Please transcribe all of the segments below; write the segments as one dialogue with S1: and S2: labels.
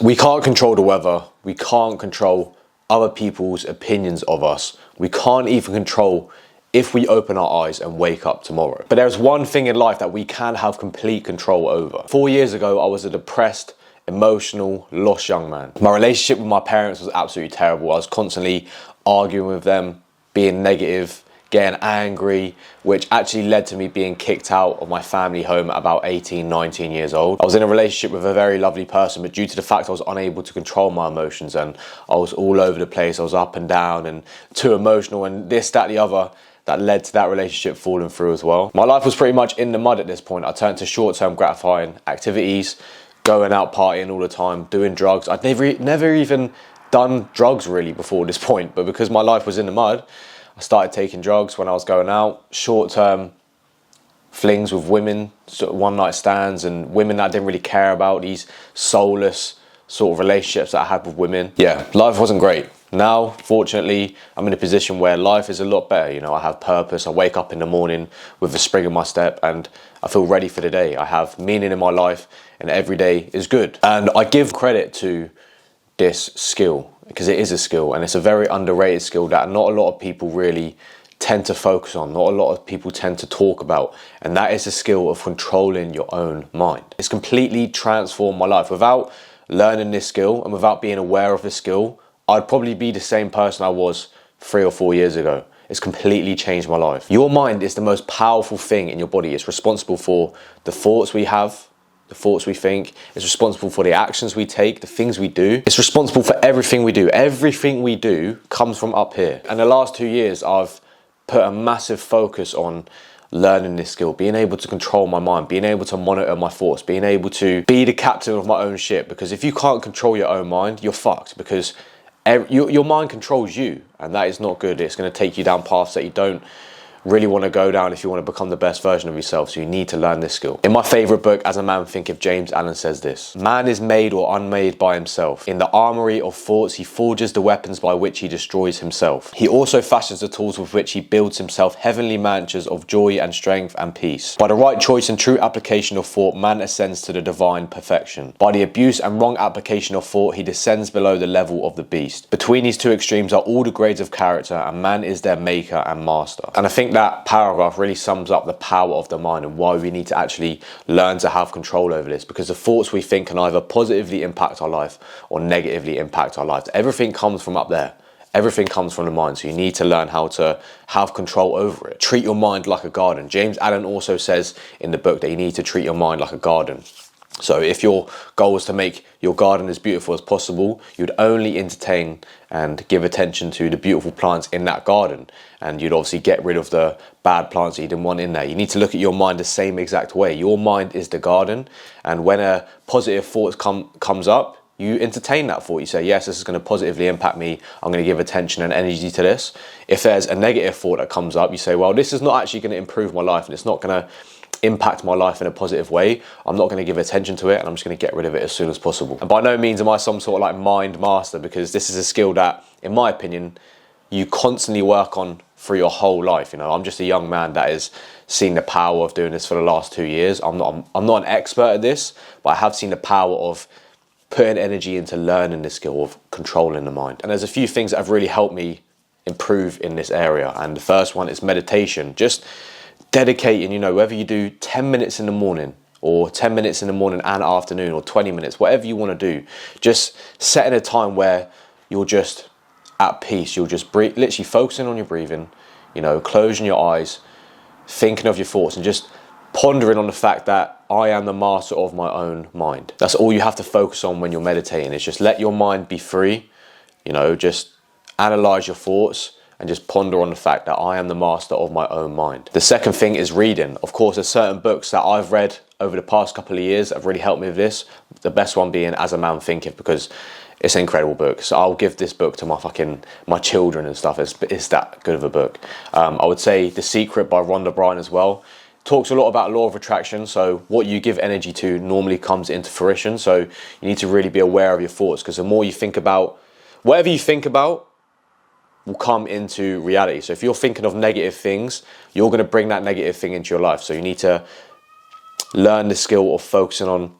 S1: We can't control the weather. We can't control other people's opinions of us. We can't even control if we open our eyes and wake up tomorrow. But there's one thing in life that we can have complete control over. 4 years ago, I was a depressed, emotional, lost young man. My relationship with my parents was absolutely terrible. I was constantly arguing with them, being negative, getting angry, which actually led to me being kicked out of my family home at about 18, 19 years old. I was in a relationship with a very lovely person, but due to the fact I was unable to control my emotions and I was all over the place, I was up and down and too emotional and this, that, the other, that led to that relationship falling through as well. My life was pretty much in the mud at this point. I turned to short-term gratifying activities, going out partying all the time, doing drugs. I'd never even done drugs really before this point, but because my life was in the mud, I started taking drugs when I was going out, short-term flings with women, sort of one-night stands and women that I didn't really care about, these soulless sort of relationships that I had with women. Yeah, life wasn't great. Now, fortunately, I'm in a position where life is a lot better. You know, I have purpose. I wake up in the morning with a spring in my step and I feel ready for the day. I have meaning in my life and every day is good. And I give credit to this skill because it is a skill and it's a very underrated skill that not a lot of people really tend to focus on, not a lot of people tend to talk about, and that is the skill of controlling your own mind. It's completely transformed my life. Without learning this skill and without being aware of this skill, I'd probably be the same person I was 3 or 4 years ago. It's completely changed my life. Your mind is the most powerful thing in your body. It's responsible for the thoughts we have, the thoughts we think. It's responsible for the actions we take, the things we do. It's responsible for everything we do. Everything we do comes from up here. And the last 2 years, I've put a massive focus on learning this skill, being able to control my mind, being able to monitor my thoughts, being able to be the captain of my own ship. Because if you can't control your own mind, you're fucked. Because your mind controls you, and that is not good. It's going to take you down paths that you don't really want to go down if you want to become the best version of yourself. So you need to learn this skill. In my favorite book, As a Man Thinketh, James Allen says this: man is made or unmade by himself. In the armory of thoughts, he forges the weapons by which he destroys himself. He also fashions the tools with which he builds himself heavenly mansions of joy and strength and peace. By the right choice and true application of thought, man ascends to the divine perfection. By the abuse and wrong application of thought, he descends below the level of the beast. Between these two extremes are all the grades of character, and man is their maker and master. And I think that paragraph really sums up the power of the mind and why we need to actually learn to have control over this, because the thoughts we think can either positively impact our life or negatively impact our life. Everything comes from up there. Everything comes from the mind, so you need to learn how to have control over it. Treat your mind like a garden. James Allen also says in the book that you need to treat your mind like a garden. So if your goal was to make your garden as beautiful as possible, you'd only entertain and give attention to the beautiful plants in that garden. And you'd obviously get rid of the bad plants that you didn't want in there. You need to look at your mind the same exact way. Your mind is the garden. And when a positive thought comes up, you entertain that thought. You say, yes, this is going to positively impact me. I'm going to give attention and energy to this. If there's a negative thought that comes up, you say, well, this is not actually going to improve my life and it's not going to impact my life in a positive way. I'm not going to give attention to it and I'm just going to get rid of it as soon as possible. And by no means am I some sort of like mind master, because this is a skill that, in my opinion, you constantly work on through your whole life. You know, I'm just a young man that has seen the power of doing this for the last 2 years. I'm not an expert at this, but I have seen the power of putting energy into learning this skill of controlling the mind. And there's a few things that have really helped me improve in this area. And the first one is meditation. Just dedicating, you know, whether you do 10 minutes in the morning or 10 minutes in the morning and afternoon or 20 minutes, whatever you want to do, just setting a time where you're just at peace. You're just literally focusing on your breathing, you know, closing your eyes, thinking of your thoughts and just pondering on the fact that I am the master of my own mind. That's all you have to focus on when you're meditating, is just let your mind be free, you know, just analyze your thoughts and just ponder on the fact that I am the master of my own mind. The second thing is reading. Of course, there's certain books that I've read over the past couple of years that have really helped me with this. The best one being As a Man Thinketh, because it's an incredible book. So I'll give this book to my children and stuff. It's that good of a book. I would say The Secret by Rhonda Byrne as well. Talks a lot about law of attraction. So what you give energy to normally comes into fruition. So you need to really be aware of your thoughts, because the more you think about, whatever you think about will come into reality. So if you're thinking of negative things, you're going to bring that negative thing into your life. So you need to learn the skill of focusing on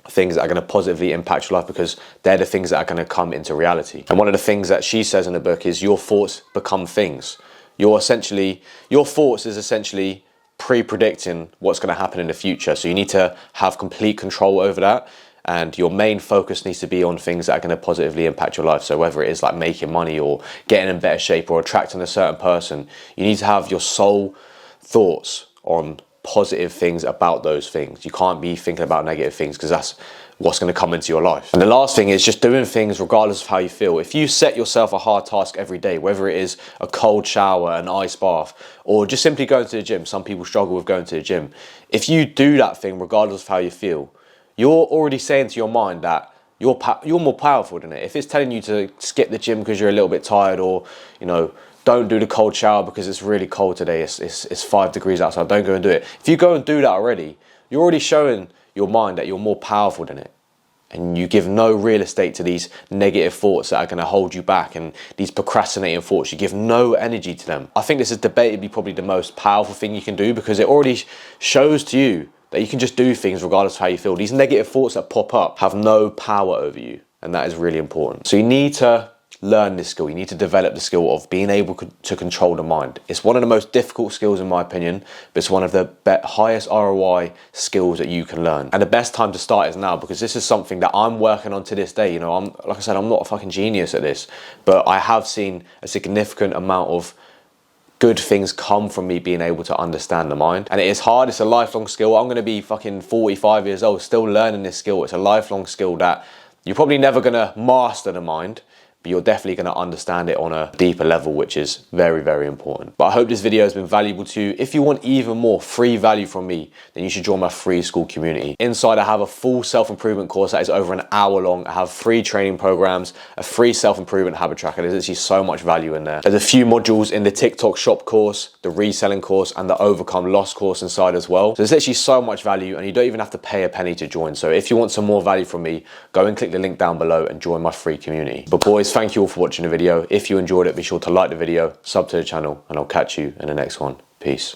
S1: things that are going to positively impact your life, because they're the things that are going to come into reality. And one of the things that she says in the book is your thoughts become things. Your thoughts is essentially pre-predicting what's going to happen in the future. So you need to have complete control over that. And your main focus needs to be on things that are going to positively impact your life. So whether it is like making money or getting in better shape or attracting a certain person, you need to have your sole thoughts on positive things about those things. You can't be thinking about negative things, because that's what's going to come into your life. And the last thing is just doing things regardless of how you feel. If you set yourself a hard task every day, whether it is a cold shower, an ice bath, or just simply going to the gym — some people struggle with going to the gym — if you do that thing regardless of how you feel, you're already saying to your mind that you're more powerful than it. If it's telling you to skip the gym because you're a little bit tired, or don't do the cold shower because it's really cold today, it's 5 degrees outside, don't go and do it. If you go and do that already, you're already showing your mind that you're more powerful than it. And you give no real estate to these negative thoughts that are going to hold you back, and these procrastinating thoughts, you give no energy to them. I think this is debatably probably the most powerful thing you can do, because it already shows to you that you can just do things regardless of how you feel. These negative thoughts that pop up have no power over you, and that is really important. So you need to learn this skill. You need to develop the skill of being able to control the mind. It's one of the most difficult skills in my opinion, but it's one of the highest ROI skills that you can learn. And the best time to start is now, because this is something that I'm working on to this day. Like I said, I'm not a fucking genius at this, but I have seen a significant amount of good things come from me being able to understand the mind. And it is hard. It's a lifelong skill. I'm going to be fucking 45 years old still learning this skill. It's a lifelong skill that you're probably never going to master the mind, but you're definitely going to understand it on a deeper level, which is very, very important. But I hope this video has been valuable to you. If you want even more free value from me, then you should join my free school community. Inside, I have a full self-improvement course that is over an hour long. I have 3 training programs, a free self-improvement habit tracker. There's actually so much value in there. There's a few modules in the TikTok shop course, the reselling course, and the overcome loss course inside as well. So there's actually so much value, and you don't even have to pay a penny to join. So if you want some more value from me, go and click the link down below and join my free community. But boys, thank you all for watching the video. If you enjoyed it, be sure to like the video, sub to the channel, and I'll catch you in the next one. Peace.